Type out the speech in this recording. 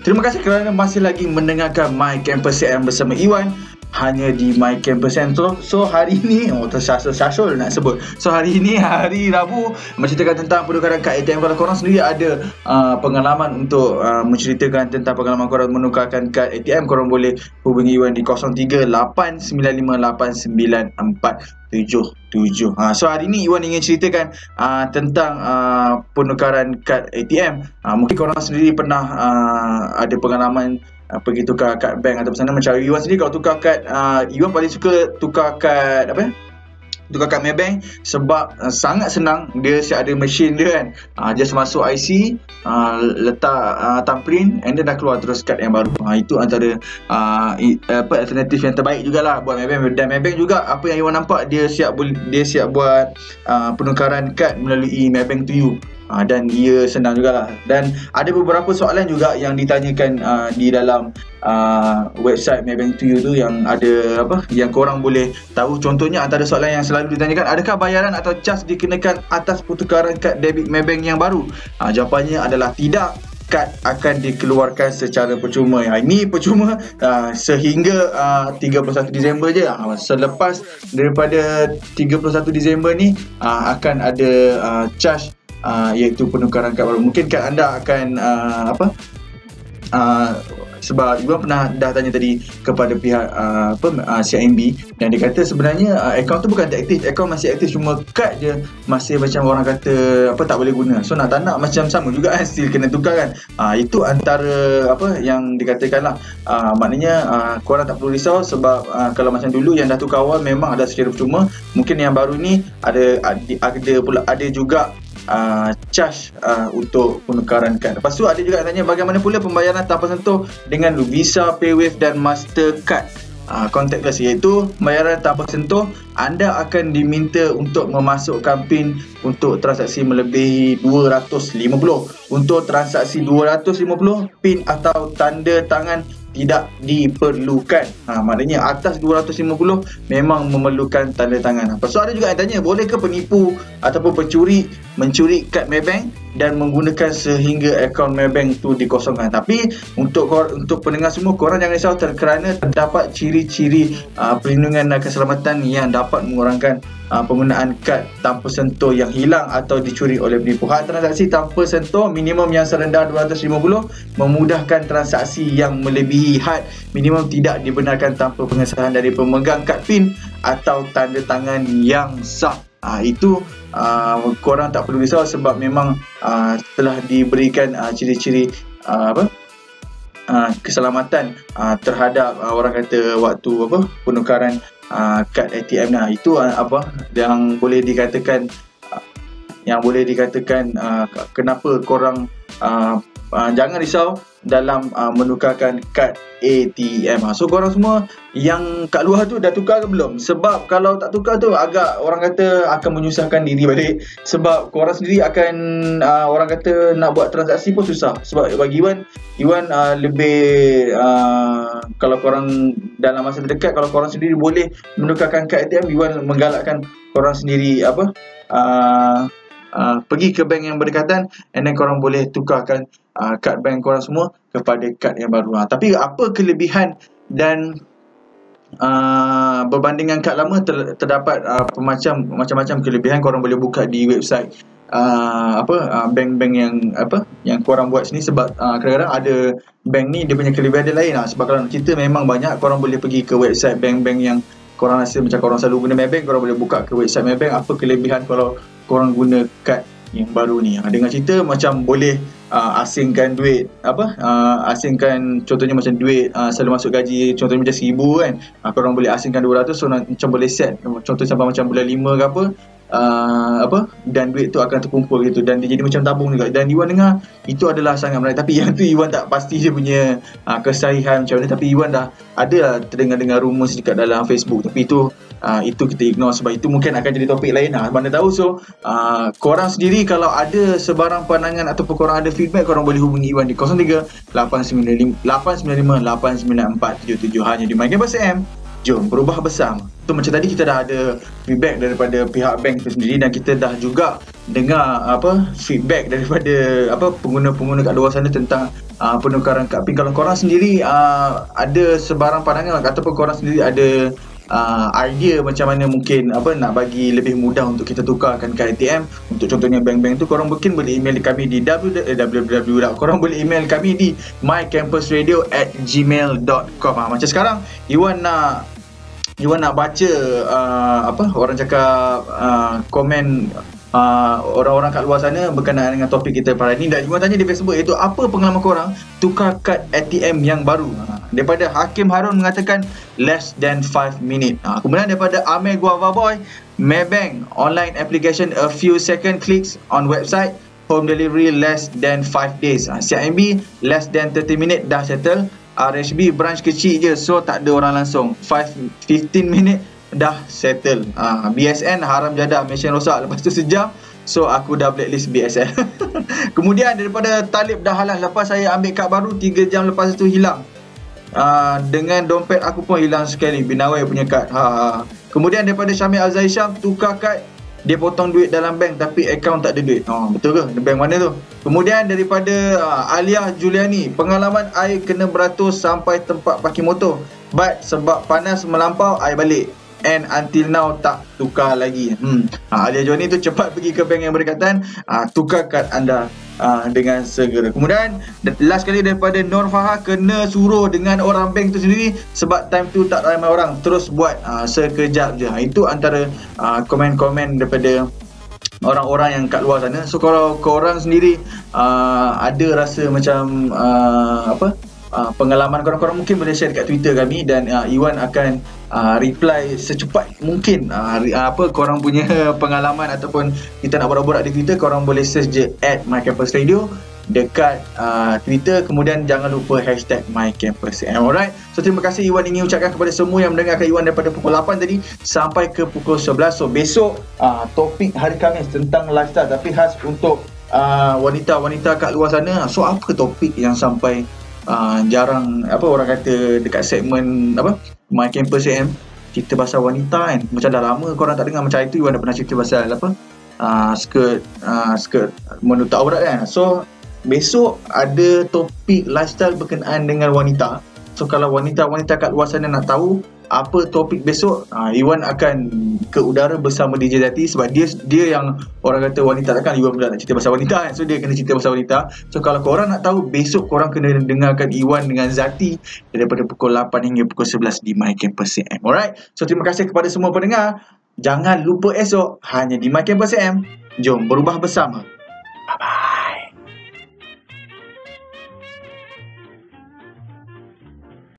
Terima kasih kerana masih lagi mendengarkan My Campus CM bersama Iwan hanya di My Campus CM. So hari ini, tersasul nak sebut. So hari ini, hari Rabu, menceritakan tentang penukaran kad ATM. Kalau korang sendiri ada pengalaman untuk menceritakan tentang pengalaman korang menukarkan kad ATM, korang boleh hubungi Iwan di 03-895-89477. So hari ini Iwan ingin ceritakan tentang penukaran kad ATM. Mungkin korang sendiri pernah ada pengalaman pergi tukar kad bank atau sana. Macam Iwan sendiri, kalau tukar kad, Iwan paling suka tukar kad tukar kad Maybank sebab sangat senang. Dia siap ada mesin dia kan, just masuk IC, letak thumbprint, and then dah keluar terus kad yang baru. Itu antara alternatif yang terbaik jugalah buat Maybank. Dan Maybank juga, apa yang Iwan nampak, dia siap buat penukaran kad melalui Maybank to you. Dan ia senang jugalah. Dan ada beberapa soalan juga yang ditanyakan di dalam website Maybank to you tu, yang ada yang korang boleh tahu. Contohnya, antara soalan yang selalu ditanyakan, adakah bayaran atau cas dikenakan atas pertukaran kad debit Maybank yang baru? Jawapannya adalah tidak. Kad akan dikeluarkan secara percuma. Ini percuma sehingga 31 Disember je. Selepas daripada 31 Disember ni akan ada charge, iaitu penukaran kad baru. Mungkin kad anda akan sebab Iwan pernah dah tanya tadi kepada pihak CIMB, dan dia kata sebenarnya akaun tu bukan tak aktif, akaun masih aktif, cuma kad je masih macam orang kata tak boleh guna. So nak tak nak macam sama juga kan, still kena tukar kan. Itu antara yang dikatakan lah. Maknanya korang tak perlu risau, sebab kalau macam dulu yang dah tukar awal memang ada secara percuma. Mungkin yang baru ni ada juga charge untuk penukaran kad. Lepas tu ada juga tanya, bagaimana pula pembayaran tanpa sentuh dengan Visa, PayWave dan Mastercard contactless, iaitu pembayaran tanpa sentuh. Anda akan diminta untuk memasukkan PIN untuk transaksi melebihi 250. Untuk transaksi 250, PIN atau tanda tangan tidak diperlukan. Maknanya atas 250 memang memerlukan tanda tangan. Lepas tu ada juga yang tanya, bolehkah penipu ataupun pencuri mencuri kad Maybank dan menggunakan sehingga akaun Maybank tu dikosongkan? Tapi untuk pendengar semua, korang jangan risau, kerana terdapat ciri-ciri perlindungan dan keselamatan yang dapat mengurangkan penggunaan kad tanpa sentuh yang hilang atau dicuri oleh penipu. Had transaksi tanpa sentuh minimum yang serendah 250 memudahkan transaksi yang melebihi had minimum tidak dibenarkan tanpa pengesahan dari pemegang kad PIN atau tanda tangan yang sah. Itu korang tak perlu risau, sebab memang telah diberikan ciri-ciri keselamatan terhadap orang kata waktu penukaran kad ATM. Itu yang boleh dikatakan kenapa korang jangan risau dalam menukarkan kad ATM. So korang semua yang kat luar tu dah tukar ke belum? Sebab kalau tak tukar tu agak orang kata akan menyusahkan diri balik, sebab korang sendiri akan orang kata nak buat transaksi pun susah. Sebab bagi Iwan lebih kalau korang dalam masa terdekat, kalau korang sendiri boleh menukarkan kad ATM, Iwan menggalakkan korang sendiri pergi ke bank yang berdekatan, and then korang boleh tukarkan kad bank korang semua kepada kad yang baru. Tapi apa kelebihan dan berbandingan kad lama, terdapat macam-macam kelebihan. Korang boleh buka di website bank-bank yang korang buat sini, sebab kadang-kadang ada bank ni dia punya kelebihan dia lain. Sebab kalau nak cerita memang banyak, korang boleh pergi ke website bank-bank yang korang rasa macam korang selalu guna Maybank, korang boleh buka ke website Maybank, apa kelebihan kalau korang guna kad yang baru ni. Dengar cerita macam boleh asingkan duit, asingkan contohnya macam duit selalu masuk gaji, contohnya macam 1000 kan, korang boleh asingkan 200. So macam boleh set, contoh sampai macam bulan 5 ke dan duit tu akan terkumpul gitu, dan dia jadi macam tabung juga. Dan Iwan dengar itu adalah sangat menarik, tapi yang tu Iwan tak pasti dia punya kesahihan macam mana. Tapi Iwan dah ada terdengar-dengar rumours dekat dalam Facebook, tapi itu kita ignore, sebab itu mungkin akan jadi topik lain, mana tahu. So korang sendiri kalau ada sebarang pandangan ataupun korang ada feedback, korang boleh hubungi Iwan di 03-895-89477 hanya di My Campus CM. Jom berubah bersama. Tu macam tadi kita dah ada feedback daripada pihak bank itu sendiri, dan kita dah juga dengar feedback daripada pengguna-pengguna kat luar sana tentang penukaran kad PIN. Kalau korang sendiri ada sebarang pandangan ataupun korang sendiri ada idea macam mana mungkin nak bagi lebih mudah untuk kita tukarkan kad ATM untuk contohnya bank-bank tu, korang mungkin boleh email kami di korang boleh email kami di mycampusradio@gmail.com. Macam sekarang Iwan nak baca orang cakap komen orang-orang kat luar sana berkenaan dengan topik kita pada ni. Dan Iwan tanya di Facebook, iaitu apa pengalaman korang tukar kad ATM yang baru. Daripada Hakim Harun mengatakan less than 5 minute. Kemudian daripada Amir Guava Boy, Maybank online application a few second clicks on website, home delivery less than 5 days. CIMB less than 30 minute dah settle. RHB branch kecil je, so tak ada orang langsung, 15 minit dah settle. BSN haram jadah, mesin rosak, lepas tu sejam, so aku dah blacklist BSN. Kemudian daripada Talib Dahalan, lepas saya ambil kad baru 3 jam lepas tu hilang. Dengan dompet aku pun hilang sekali, Binawai punya kad. Kemudian daripada Syamil Azhar, tukar kad, dia potong duit dalam bank tapi akaun tak ada duit. Betul ke? Bank mana tu? Kemudian daripada Alia Juliani, pengalaman air kena beratus sampai tempat parking motor, but sebab panas melampau air balik, and until now tak tukar lagi. Alia Juliani tu cepat pergi ke bank yang berdekatan, tukar kad anda dengan segera. Kemudian last kali daripada Nur Fahar, kena suruh dengan orang bank tu sendiri sebab time tu tak ramai orang, terus buat sekejap je. Itu antara komen-komen daripada orang-orang yang kat luar sana. So kalau korang sendiri ada rasa macam pengalaman korang mungkin boleh share dekat Twitter kami, dan Iwan akan reply secepat mungkin. Korang punya pengalaman ataupun kita nak borak-borak di Twitter, korang boleh search je @mycampusradio dekat Twitter, kemudian jangan lupa hashtag mycampusradio. Alright, so terima kasih Iwan ingin ucapkan kepada semua yang mendengarkan Iwan daripada pukul 8 tadi sampai ke pukul 11. So besok topik hari Khamis tentang lifestyle, tapi khas untuk wanita-wanita kat luar sana. So apa topik yang sampai jarang orang kata dekat segmen My Campus AM, cerita pasal wanita kan, macam dah lama korang tak dengar. Macam itu Iwan dah pernah cerita pasal skirt menutup aurat kan. So besok ada topik lifestyle berkenaan dengan wanita. So kalau wanita-wanita kat luar sana nak tahu apa topik besok, Iwan akan ke udara bersama DJ Zati, sebab dia yang orang kata wanita, takkan Iwan pula nak cerita pasal wanita kan. So dia kena cerita pasal wanita. So kalau korang nak tahu, besok korang kena dengarkan Iwan dengan Zati daripada pukul 8 hingga pukul 11 di My Campus AM. Alright, so terima kasih kepada semua pendengar. Jangan lupa esok hanya di My Campus AM. Jom berubah bersama. Bye bye.